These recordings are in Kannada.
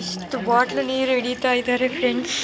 ಇಷ್ಟು ಬಾಟ್ಲು ನೀರು ಹಿಡಿತಾ ಇದ್ದಾರೆ ಫ್ರೆಂಡ್ಸ್.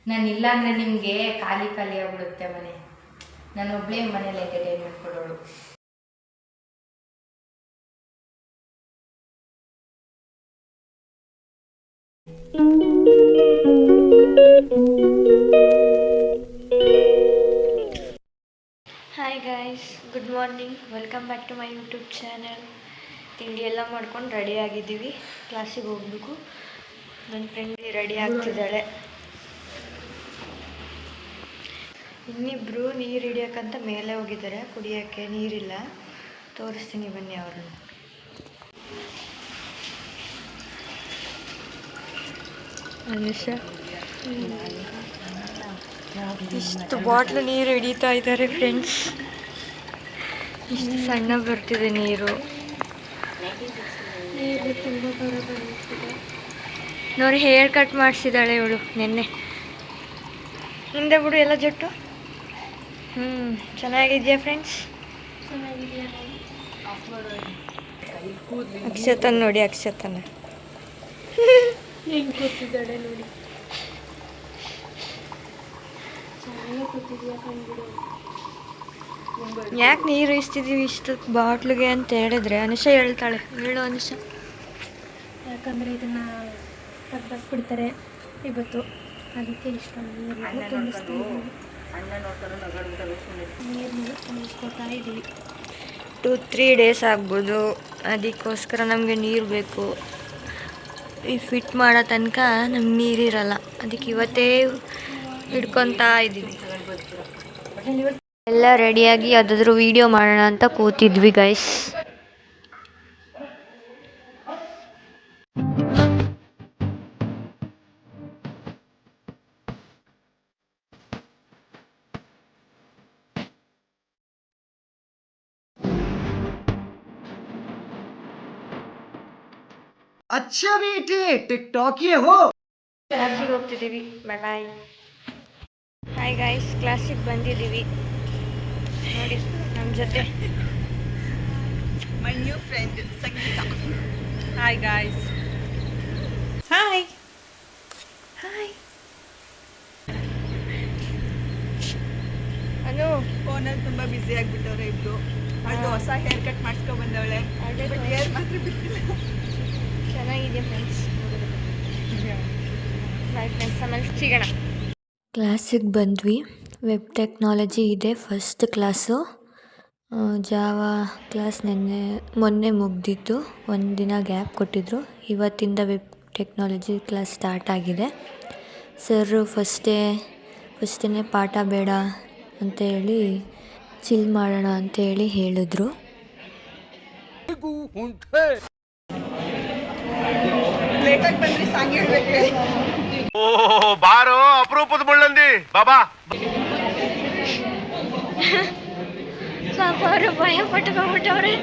ನಾನಿಲ್ಲ ಅಂದರೆ ನಿಮಗೆ ಖಾಲಿ ಖಾಲಿ ಆಗ್ಬಿಡುತ್ತೆ ಮನೆ. ನಾನು ಒಬ್ಬಳೇ ಮನೇಲಿ ಎಂಟರ್ಟೈನ್ಮೆಂಟ್ ಕೊಡೋಳು. Hi guys, good morning, welcome back to my YouTube channel. ತಿಂಡಿ ಎಲ್ಲ ಮಾಡ್ಕೊಂಡು ರೆಡಿ ಆಗಿದ್ದೀವಿ, ಕ್ಲಾಸಿಗೆ ಹೋಗ್ಬೇಕು. ನನ್ನ ಫ್ರೆಂಡ್ ರೆಡಿ ಆಗ್ತಿದ್ದಾಳೆ. ಇನ್ನಿಬ್ಬರು ನೀರು ಹಿಡಿಯೋಕ್ಕಂತ ಮೇಲೆ ಹೋಗಿದ್ದಾರೆ, ಕುಡಿಯೋಕ್ಕೆ ನೀರಿಲ್ಲ. ತೋರಿಸ್ತೀನಿ ಬನ್ನಿ ಅವ್ರನ್ನ. ಅನುಷಾ ಇಷ್ಟು ಬಾಟ್ಲು ನೀರು ಹಿಡಿತಾ ಇದ್ದಾರೆ ಫ್ರೆಂಡ್ಸ್. ಇಷ್ಟು ಸಣ್ಣ ಬರ್ತಿದೆ ನೀರು ತುಂಬ ಬರ್ತಿದೆ. ನೋಡಿ, ಹೇರ್ ಕಟ್ ಮಾಡಿಸಿದ್ದಾಳೆ ಇವಳು ನೆನ್ನೆ. ಹಿಂದೆ ಬಿಡು ಎಲ್ಲ ಜುಟ್ಟು. ಚೆನ್ನಾಗಿದೆಯಾ ಫ್ರೆಂಡ್ಸ್? ಅಕ್ಷತನ್ ನೋಡಿ, ಅಕ್ಷತನ ಹೆಂಗೆ ಕೂತಿದ್ದಾಳೆ ನೋಡಿ. ಯಾಕೆ ನೀರು ಇಸ್ತಿದ್ದೀವಿ ಇಷ್ಟು ಬಾಟ್ಲಿಗೆ ಅಂತ ಹೇಳಿದ್ರೆ ಅನುಷಾ ಹೇಳ್ತಾಳೆ. ಹೇಳು ಅನುಷಾ. ಯಾಕಂದರೆ ಇದನ್ನು ತೆಗ್ದಾಕ್ಬಿಡ್ತಾರೆ ಇವತ್ತು, ಅದಕ್ಕೆ ಇಷ್ಟೊಂದು ನೀರು ತುಂಬಿಸ್ತೀವಿ. ನೀರನ್ನು ತುಂಬಿಸ್ಕೊತಾ ಇದ್ದೀವಿ. 2-3 ಡೇಸ್ ಆಗ್ಬೋದು. ಅದಕ್ಕೋಸ್ಕರ ನಮಗೆ ನೀರು ಬೇಕು. ಈ ಫಿಟ್ ಮಾಡೋ ತನಕ ನಮ್ಗೆ ನೀರಿರಲ್ಲ, ಅದಕ್ಕೆ ಇವತ್ತೇ ಹಿಡ್ಕೊತಾ ಇದ್ದೀವಿ. ಎಲ್ಲ ರೆಡಿಯಾಗಿ ಯಾವುದಾದ್ರೂ ವೀಡಿಯೋ ಮಾಡೋಣ ಅಂತ ಕೂತಿದ್ವಿ ಗೈಸ್. अच्छा बेटे, टिकटॉकिए हो. ಕ್ಲಾಸಿಗೆ ಹೋಗ್ತಿದ್ದೀವಿ. ಬಾಯ್. ಹಾಯ್ ಗೈಸ್, ಕ್ಲಾಸಿಗೆ ಬಂದಿದ್ದೀವಿ. ನೋಡಿ ನಮ್ಮ ಜೊತೆ my new friend Sangeeta. Hi guys. Hi. Hi Anu. ಫೋನಲ್ಲಿ ತುಂಬಾ ಬ್ಯುಸಿ ಆಗಿಬಿಟ್ಟವ್ರೆ ಇಬ್ರು. ಅವಳು ಹೊಸ ಹೇರ್ ಕಟ್ ಮಾಡಿಸ್ಕೊ ಬಂದವಳೆ, ಬಟ್ ಹೇರ್ ಮಾತ್ರ ಬಿಟ್ಟಿಲ್ಲ. ಚೆನ್ನಾಗಿದೆ ಫ್ರೆಂಡ್ಸ್. ಬಾಯ್ ಫ್ರೆಂಡ್ಸ್, ಆಮೇಲೆ ಸಿಗೋಣ. ಕ್ಲಾಸಿಗೆ ಬಂದ್ವಿ. ವೆಬ್ ಟೆಕ್ನಾಲಜಿ ಇದೆ ಫಸ್ಟ್ ಕ್ಲಾಸು. ಜಾವಾ ಕ್ಲಾಸ್ ಮೊನ್ನೆ ಮುಗ್ದಿತ್ತು, ಒಂದು ದಿನ ಗ್ಯಾಪ್ ಕೊಟ್ಟಿದ್ರು. ಇವತ್ತಿಂದ ವೆಬ್ ಟೆಕ್ನಾಲಜಿ ಕ್ಲಾಸ್ ಸ್ಟಾರ್ಟ್ ಆಗಿದೆ. ಸರ್ ಫಸ್ಟೇ ಪಾಠ ಬೇಡ ಅಂತೇಳಿ ಚಿಲ್ ಮಾಡೋಣ ಅಂತೇಳಿ ಹೇಳಿದ್ರು. ಲೇಟಾಗಿ ಬಂದ್ರಿ, ಸಾಂಗ್ ಹೇಳ್ಬೇಕು. ಓ ಬಾರೋ ಅಪರೂಪದ ಮುಳ್ಳಂದಿ ಬಾಬಾ. ಪಾಪ ಅವರು ಭಯ ಪಟ್ಕೊಂಡ್ಬಿಟ್ಟವ್ರೆ.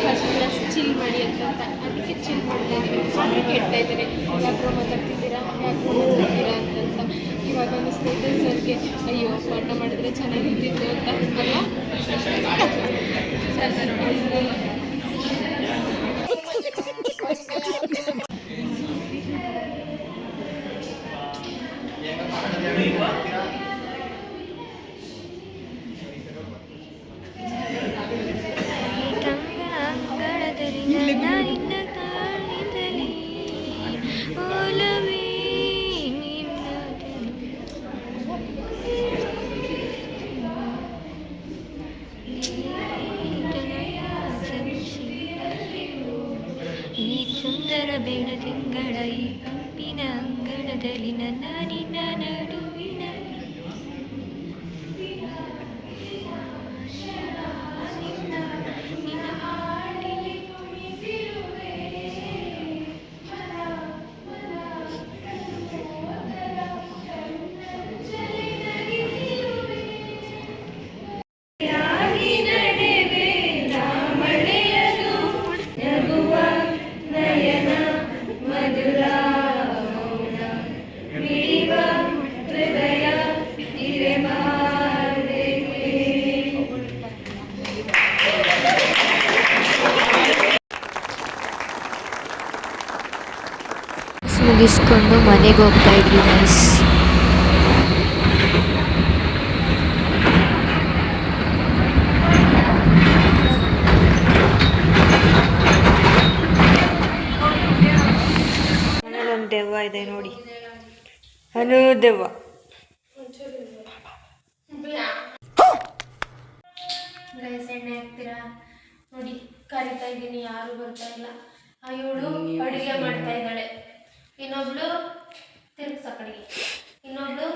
ಫಸ್ಟ್ ಕ್ಲಾಸ್ ಚಿಲ್ ಮಾಡಿ ಅಂತ ಅದಕ್ಕೆ ಚಿಲ್ ಮಾಡ್ತಾ ಇದ್ದೀವಿ. ಆದರೆ ಕೆಡ್ತಾ ಇದ್ದಾರೆ, ಯಾಕೋ ಮಾತಾಡ್ತಿದ್ದೀರಾ ಅಂತಂತ. ಇವಾಗ ಅನ್ನಿಸ್ತೈತೆ ಸರ್ಗೆ, ಅಯ್ಯೋ ಪಾಠ ಮಾಡಿದ್ರೆ ಚೆನ್ನಾಗಿರ್ತಿತ್ತು ಅಂತ ಅಲ್ವಾ. ಈ ಸುಂದರ ಬೆಳದಿಂಗಳ ಈ ಕಂಪಿನ ಅಂಗಳದಲ್ಲಿ ನನ್ನ ನಿನ್ನ ನಡುವಿನ ನಿನ್ನ ಹಾಡಿಗೆ ಕುಣಿಸಿರುವೆ. ಮುಗಿಸ್ಕೊಂಡು ಮನೆಗೆ ಹೋಗ್ತಾ ಇದ್ವಿ ಗೈಸ್. ಮನೇಲೊಂದು ದೆವ್ವ ಇದೆ ನೋಡಿ, ಅನು ದೆವ್ವ. ಗೈಸ್ ಎಣ್ಣೆ ಹಾಕ್ತೀರಾ ನೋಡಿ, ಕರಿತಾ ಇದ್ದೀನಿ, ಯಾರು ಬರ್ತಾ ಇಲ್ಲ. ಇವಳು ಅಡುಗೆ ಮಾಡ್ತಾ ಇದ್ದಾಳೆ, ಇನ್ನೊಬ್ಳು ತಿರುಗ್ಸ ಕಡೆಗೆ, ಇನ್ನೊಬ್ಳು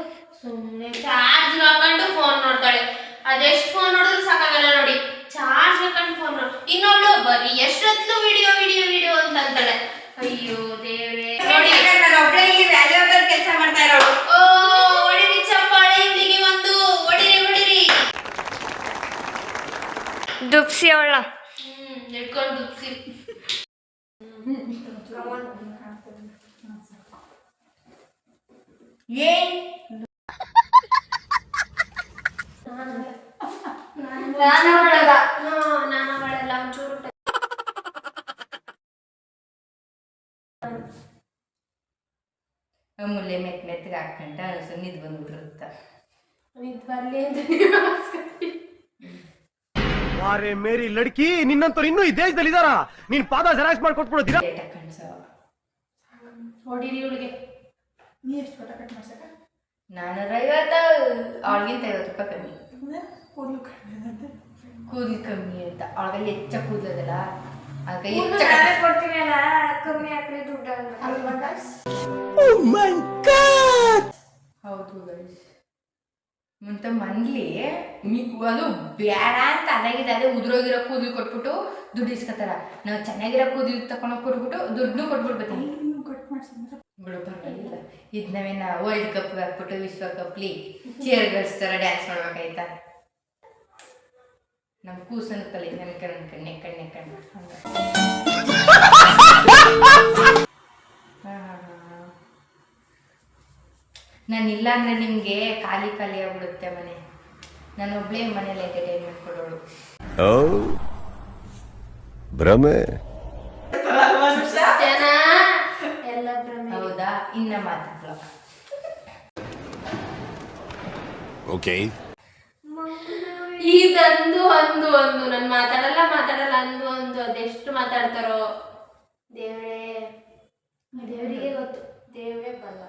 ಸುಮ್ಮನೆ ಚಾರ್ಜ್ ಹಾಕೊಂಡು ಫೋನ್ ನೋಡ್ತಾಳೆ. ಅದೆಷ್ಟು ಫೋನ್ ನೋಡಿದ್ರು ಸಾಕಾಗಲ್ಲ ನೋಡಿ, ಚಾರ್ಜ್ ಹಾಕೊಂಡು ಫೋನ್ ನೋಡ್. ಇನ್ನೊಬ್ಳು ಬರೀ ಎಷ್ಟೊತ್ತು ವಿಡಿಯೋ ವಿಡಿಯೋ ವಿಡಿಯೋ ಅಂತ ಅಂತಾಳೆ. ಅಯ್ಯೋ ದೇವ್ರೆ ನೋಡಿ, ನಾನು ಒಬ್ಬಳೇ ಇಲ್ಲಿ ವ್ಯಾಲ್ಯೂಬಲ್ ಕೆಲಸ ಮಾಡ್ತಾ ಇರೋಳು. ಓ ಹೊಡಿರಿ ಚಪ್ಪಾಳೆ, ಇಲ್ಲಿಗೆ ಒಂದು ಹೊಡಿರಿ ಹೊಡಿರಿ. ದುಪ್ಸಿ ಅವಳ ಹಿಡ್ಕೊಂಡು ದುಪ್ಸಿ. ಏನ್ ನಾನು ಅವಳೆಲ್ಲ ಒಂಚೂರು ಮುಲ್ಲೆ ಮೆತ್ತಗೆ ಹಾಕೊಂಡ ನಿದ್ ಬಂದ್ಬಿಟ್ಟಿರುತ್ತ. ಇದು ಬರಲಿ ಅಂತ ಅರೆ ಮೇರಿ ಲಡ್ಕಿ, ನಿನ್ನಂತವ್ರು ಇನ್ನೂ ಈ ದೇಶದಲ್ಲಿ ಇದಾರ? ನೀನ್ ಪಾದ ಜೆರಾಕ್ಸ್ ಮಾಡ್ಕೊಟ್ಬಿಡೋದಿರ. ಹೊಡಿರಿ ಇವಳಿಗೆ. ನೀ ಎಷ್ಟು ಫೋಟೋ ಕಟ್ ಮಾಡ್ಸಕ? 450, ಅವಳಿಗಿಂತ 50 ರೂಪಾಯಿ ಕಮ್ಮಿ. ಕೂದಲು ಕಡಿಮೆ ಕೂದಲು ಕಮ್ಮಿ ಅಂತ, ಅವಳಿಗೆ ಹೆಚ್ಚ ಕೂದಲದಲ್ಲ, ಅದಕ್ಕೆ ಕೊಡ್ತೀನಿ ಅಲ್ಲ, ಕಮ್ಮಿ ಹಾಕ್ರಿ ದುಡ್ಡು ಅಲ್ವಾ guys? ಹೌದು ಗೈಸ್. ಮುಂತ ಮನ್ಲಿ ಅದು ಬೇಡ ಅಂತ ಅದಾಗಿದೆ, ಅದೇ ಉದುರೋಗಿರೋ ಕೂದಲು ಕೊಟ್ಬಿಟ್ಟು ದುಡ್ಡು ಇಸ್ಕೊತಾರ. ನಾವು ಚೆನ್ನಾಗಿರೋ ಕೂದಲು ತಗೊಂಡೋಗಿ ಕೊಟ್ಬಿಟ್ಟು ದುಡ್ಡು ಕೊಟ್ಬಿಡ್ಬೇಕೀನಿ. ಬಿಡು ಪರವಾಗಿಲ್ಲ, ಇದು ನಾವೇನ ವರ್ಲ್ಡ್ ಕಪ್ ಹಾಕ್ಬಿಟ್ಟು ವಿಶ್ವಕಪ್ಲಿ ಚೇರ್ಗಳಿಸ್ತಾರ, ಡ್ಯಾನ್ಸ್ ಮಾಡ್ಬೇಕಾಯ್ತಾ? ನಮ್ಮ ಕೂಸನ ಕಲಿ ನನ್ನ ಕಣ್ಣೆ ನಾನಿಲ್ಲ ಅಂದರೆ ನಿಮಗೆ ಖಾಲಿ ಆಗ್ಬಿಡುತ್ತೆ ಮನೆ. ನಾನು ಒಬ್ಬಳೇ ಮನೇಲಿ ಎಂಟರ್ಟೈನ್ಮೆಂಟ್ ಕೊಡೋಳು. ಭ್ರಮೆ ಎಲ್ಲ ಭ್ರಮೆ. ಹೌದಾ? ಇನ್ನ ಮಾತಾಡ್ಲ ಓಕೆ. ಇದಂದು ಅಂದು ಅಂದು ನಾನು ಮಾತಾಡಲ್ಲ ಅಂದು ಅಂದು ಅದೆಷ್ಟು ಮಾತಾಡ್ತಾರೋ ದೇವ್ರೇ, ದೇವರಿಗೆ ಗೊತ್ತು. ದೇವರೇ ಬಲ್ಲ,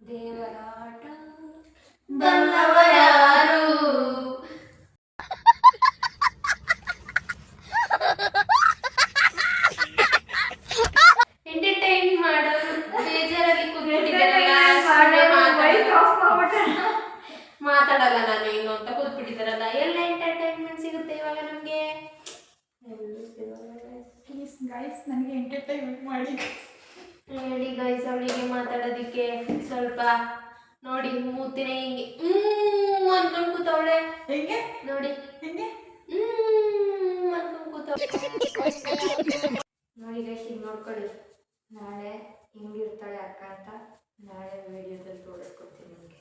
ದೇವರ ಆಟ ಬಲ್ಲವರಾರು. ಎಂಟರ್ಟೈನ್ ಮಾಡೋರು ಬೇಜಾರಲ್ಲಿ ಕೂತ್ಬಿಟ್ಟಿದ್ದಾರಲ್ಲ, ಮಾತಾಡಲ್ಲ ನಾನು ಇನ್ನು ಅಂತ ಕೂತ್ಬಿಟ್ಟಿದ್ದಾರಲ್ಲ, ಎಲ್ಲ ಎಂಟರ್ಟೈನ್ಮೆಂಟ್ ಸಿಗುತ್ತೆ ಇವಾಗ ನಮಗೆ. ಪ್ಲೀಸ್ ಗೈಸ್ ನನಗೆ ಎಂಟರ್ಟೈನ್ಮೆಂಟ್ ಮಾಡಿ ಹೇಳಿ ಗೈಸ್, ಅವಳಿಗೆ ಮಾತಾಡೋದಕ್ಕೆ ಸ್ವಲ್ಪ ನೋಡಿ ಮೂತಿನ ಹಿಂಗೆ ಅನ್ಕೊಂಡ್ ಕೂತವಳೆ. ಹೆಂಗೆ ನೋಡಿ ಹೆಂಗೆ ಅನ್ಕೊಂಡ್ ಕೂತವಳೆ. ನೋಡಿ ಗೈಸ್, ಈಗ ನೋಡ್ಕೊಳ್ಳಿ, ನಾಳೆ ಹಿಂಗಿರ್ತಾಳೆ ಅಕ್ಕ ಅಂತ ನಾಳೆ ವಿಡಿಯೋದಲ್ಲಿ ತೋರಿಸ್ಕೊಡ್ತೀನಿ ನಿಮಗೆ.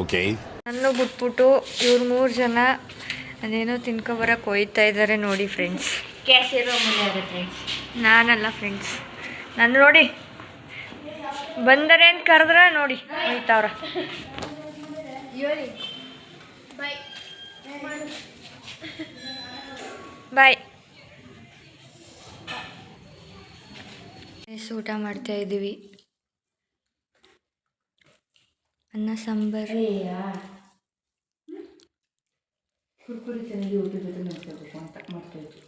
ಓಕೆ. ನನ್ನ ಬಿಟ್ಬಿಟ್ಟು ಇವ್ರು 3 ಜನ ಅದೇನೋ ತಿನ್ಕೊಬರಕ್ಕೆ ಹೋಯ್ತಾ ಇದ್ದಾರೆ ನೋಡಿ ಫ್ರೆಂಡ್ಸ್. ಕ್ಯಾಶಿಯರ್ ಮುಂದೆ ಅದೇ ಫ್ರೆಂಡ್ಸ್. ನಾನಲ್ಲ ಫ್ರೆಂಡ್ಸ್, ನಾನು ನೋಡಿ ಬಂದರೆ ಅಂತ ಕರೆದ್ರೆ ನೋಡಿ ಹೋಯ್ತಾವ್ರ. ಬಾಯ್ ಬಾಯ್. ಊಟ ಮಾಡ್ತಾ ಇದ್ದೀವಿ. ಅನ್ನ ಸಾಂಬಾರು. ಕುರ್ಕುರಿ ಚೆನ್ನಾಗಿ ಊಟದ ಜೊತೆ ನೋಡ್ಕೋಬೇಕು ಅಂತ ಮಾಡ್ತಾ ಇದ್ವಿ.